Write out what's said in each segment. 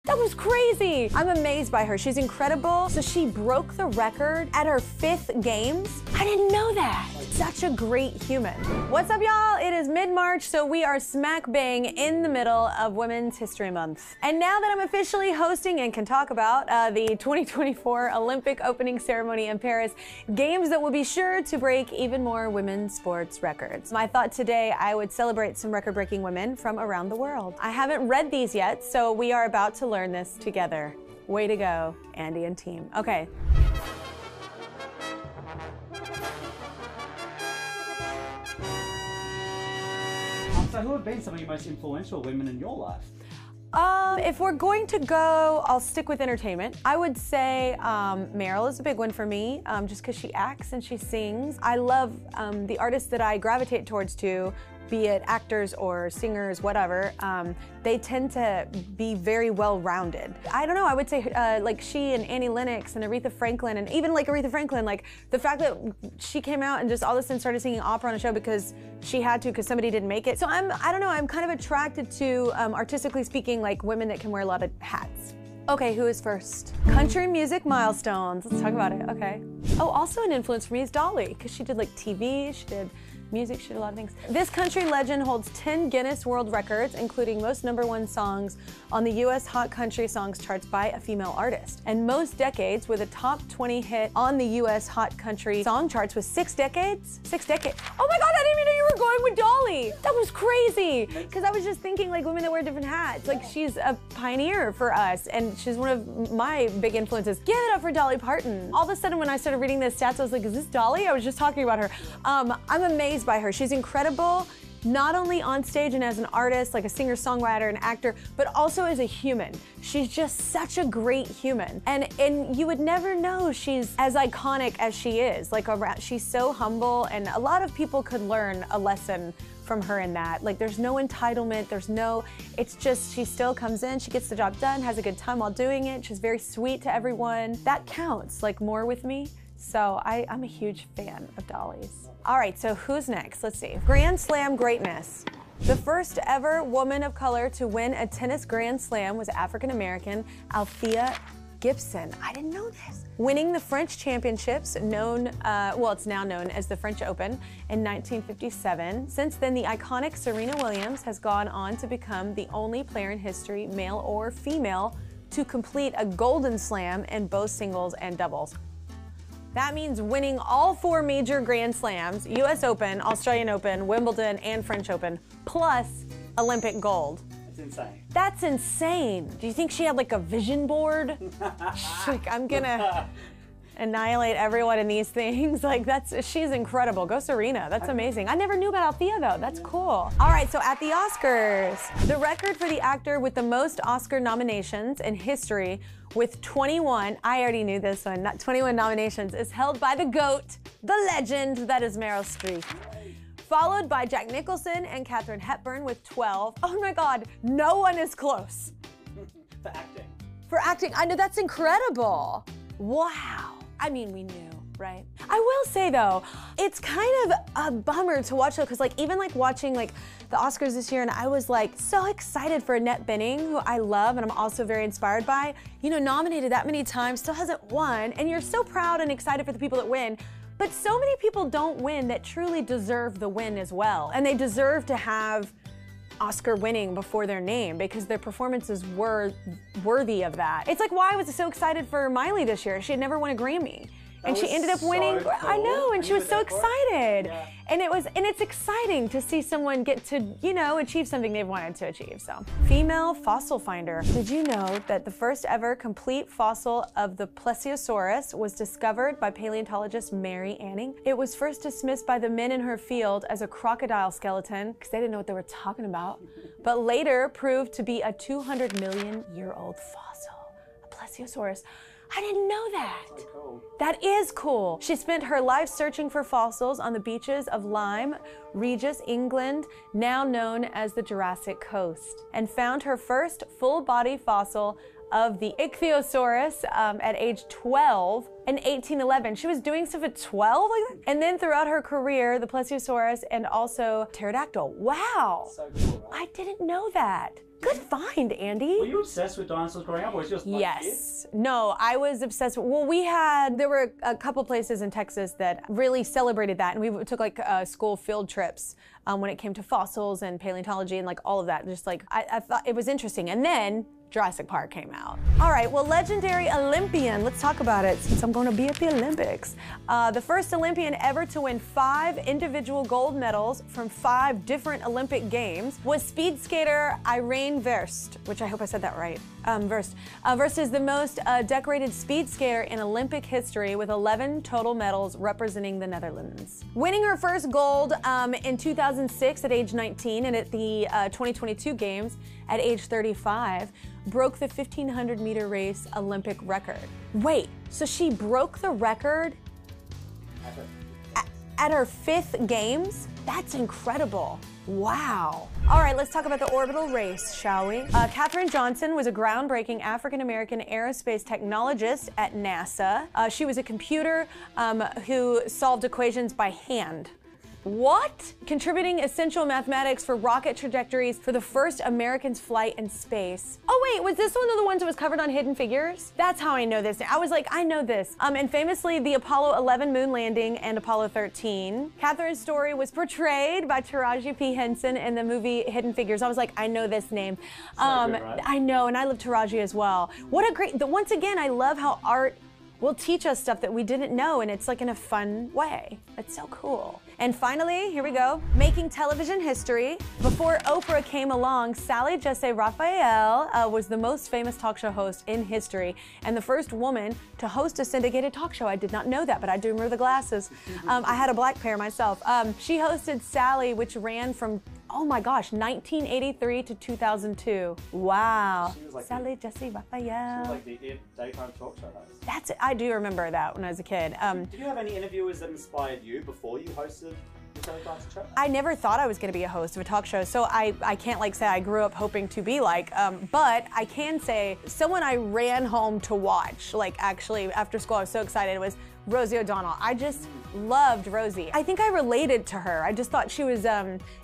That was crazy. I'm amazed by her. She's incredible. So she broke the record at her 5th games. I didn't know that. Such a great human. What's up, y'all? It is mid-March, so we are smack bang in the middle of Women's History Month. And now that I'm officially hosting and can talk about the 2024 Olympic opening ceremony in Paris, games that will be sure to break even more women's sports records. I thought today I would celebrate some record-breaking women from around the world. I haven't read these yet, so we are about to learn this together. Way to go, Andy and team. Okay. So who have been some of your most influential women in your life? If we're going to go, I'll stick with entertainment. I would say Meryl is a big one for me, just because she acts and she sings. I love the artists that I gravitate towards too, be it actors or singers, whatever. They tend to be very well-rounded. I don't know, I would say like she and Annie Lennox and Aretha Franklin, and even like Aretha Franklin, like the fact that she came out and just all of a sudden started singing opera on a show because she had to, because somebody didn't make it. So I don't know, I'm kind of attracted to, artistically speaking, like women that can wear a lot of hats. Okay, who is first? Country music milestones. Let's talk about it, okay. Oh, also an influence for me is Dolly, because she did like TV, she did music, she did a lot of things. This country legend holds 10 Guinness World Records, including most #1 songs on the US Hot Country Songs charts by a female artist. And most decades with a top 20 hit on the US Hot Country Song charts with 6 decades? 6 decades. Oh my God, I didn't even know you were going with Dolly. That was crazy. Because I was just thinking like women that wear different hats. Like she's a pioneer for us and she's one of my big influences. Give it up for Dolly Parton. All of a sudden when I started reading the stats, I was like, is this Dolly? I was just talking about her. I'm amazed by her. She's incredible, not only on stage and as an artist, like a singer-songwriter and actor, but also as a human. She's just such a great human. And you would never know she's as iconic as she is. Like she's so humble, and a lot of people could learn a lesson from her in that. Like there's no entitlement, it's just she still comes in, she gets the job done, has a good time while doing it. She's very sweet to everyone. That counts, like more with me. So I'm a huge fan of Dolly's. All right, so who's next? Let's see. Grand Slam greatness. The first ever woman of color to win a tennis Grand Slam was African-American Althea Gibson. I didn't know this. Winning the French championships, it's now known as the French Open, in 1957. Since then, the iconic Serena Williams has gone on to become the only player in history, male or female, to complete a Golden Slam in both singles and doubles. That means winning all 4 major Grand Slams, US Open, Australian Open, Wimbledon, and French Open, plus Olympic gold. That's insane. That's insane. Do you think she had like a vision board? She's like, I'm gonna annihilate everyone in these things. Like she's incredible. Go Serena, that's amazing. I never knew about Althea though, that's cool. All right, so at the Oscars, the record for the actor with the most Oscar nominations in history with 21, I already knew this one, not 21 nominations, is held by the GOAT, the legend that is Meryl Streep. Followed by Jack Nicholson and Katherine Hepburn with 12. Oh my God, no one is close. For acting. For acting, I know, that's incredible. Wow. I mean, we knew, right? I will say though, it's kind of a bummer to watch though, because like even like watching like the Oscars this year, and I was like so excited for Annette Bening, who I love and I'm also very inspired by, you know, nominated that many times, still hasn't won, and you're so proud and excited for the people that win. But so many people don't win that truly deserve the win as well. And they deserve to have Oscar winning before their name because their performances were worthy of that. It's like why I was so excited for Miley this year. She had never won a Grammy. And she ended up winning. So cool. I know, and she was so excited. Yeah. And it's exciting to see someone get to, you know, achieve something they've wanted to achieve, so. Female fossil finder. Did you know that the first ever complete fossil of the Plesiosaurus was discovered by paleontologist Mary Anning? It was first dismissed by the men in her field as a crocodile skeleton, because they didn't know what they were talking about, but later proved to be a 200 million year old fossil, a Plesiosaurus. I didn't know that. So cool. That is cool. She spent her life searching for fossils on the beaches of Lyme, Regis, England, now known as the Jurassic Coast, and found her first full-body fossil of the Ichthyosaurus at age 12 in 1811. She was doing stuff at 12 like that? And then throughout her career, the Plesiosaurus and also pterodactyl. Wow. So cool, right? I didn't know that. Good find, Andy. Were you obsessed with dinosaurs growing up, or was it just like Yes. kids? No, I was obsessed with, well, there were a couple places in Texas that really celebrated that, and we took like school field trips when it came to fossils and paleontology and like all of that. Just like, I thought it was interesting. And then Jurassic Park came out. All right, well, legendary Olympian, let's talk about it since I'm gonna be at the Olympics. The first Olympian ever to win 5 individual gold medals from 5 different Olympic games was speed skater Irene Verst, which I hope I said that right. Verst. Verst is the most decorated speed skater in Olympic history with 11 total medals representing the Netherlands. Winning her first gold in 2006 at age 19 and at the 2022 Games at age 35, broke the 1500 meter race Olympic record. Wait, so she broke the record at her 5th Games? That's incredible. Wow. All right, let's talk about the orbital race, shall we? Katherine Johnson was a groundbreaking African-American aerospace technologist at NASA. She was a computer who solved equations by hand. What? Contributing essential mathematics for rocket trajectories for the first American's flight in space. Oh wait, was this one of the ones that was covered on Hidden Figures? That's how I know this. I was like, I know this. And famously, the Apollo 11 moon landing and Apollo 13. Katherine's story was portrayed by Taraji P. Henson in the movie Hidden Figures. I was like, I know this name. So good, right? I know, and I love Taraji as well. What a great, once again, I love how art will teach us stuff that we didn't know, and it's like in a fun way. It's so cool. And finally, here we go, making television history. Before Oprah came along, Sally Jesse Raphael was the most famous talk show host in history and the first woman to host a syndicated talk show. I did not know that, but I do remember the glasses. I had a black pair myself. She hosted Sally, which ran from, oh my gosh, 1983 to 2002. Wow. Like Sally Jesse Raphael. She was like the daytime talk show host. That's it. I do remember that when I was a kid. Did you have any interviewers that inspired you before you hosted the Kelly Clarkson Show? I never thought I was going to be a host of a talk show, so I can't like say I grew up hoping to be like, but I can say someone I ran home to watch, like actually after school, I was so excited, was Rosie O'Donnell. I just loved Rosie. I think I related to her. I just thought she was,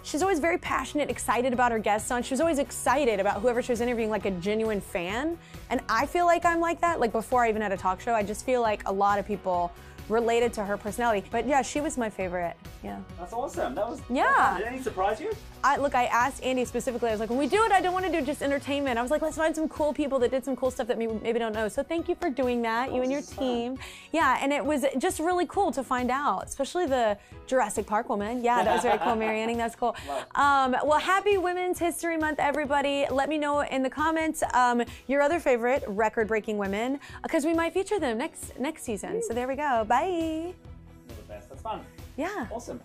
she's always very passionate, excited about her guests on. She was always excited about whoever she was interviewing, like a genuine fan. And I feel like I'm like that. Like before I even had a talk show, I just feel like a lot of people related to her personality. But yeah, she was my favorite. Yeah. That's awesome. That was, yeah. Did any surprise you? Look, I asked Andy specifically, I was like, when we do it, I don't want to do just entertainment. I was like, let's find some cool people that did some cool stuff that maybe don't know. So thank you for doing that, you and your team. Yeah, and it was just really cool to find out, especially the Jurassic Park woman. Yeah, that was very cool, Mary Anning, that's cool. Well, happy Women's History Month, everybody. Let me know in the comments your other favorite record-breaking women, because we might feature them next season. So there we go, bye. You're the best, that's fun. Yeah. Awesome.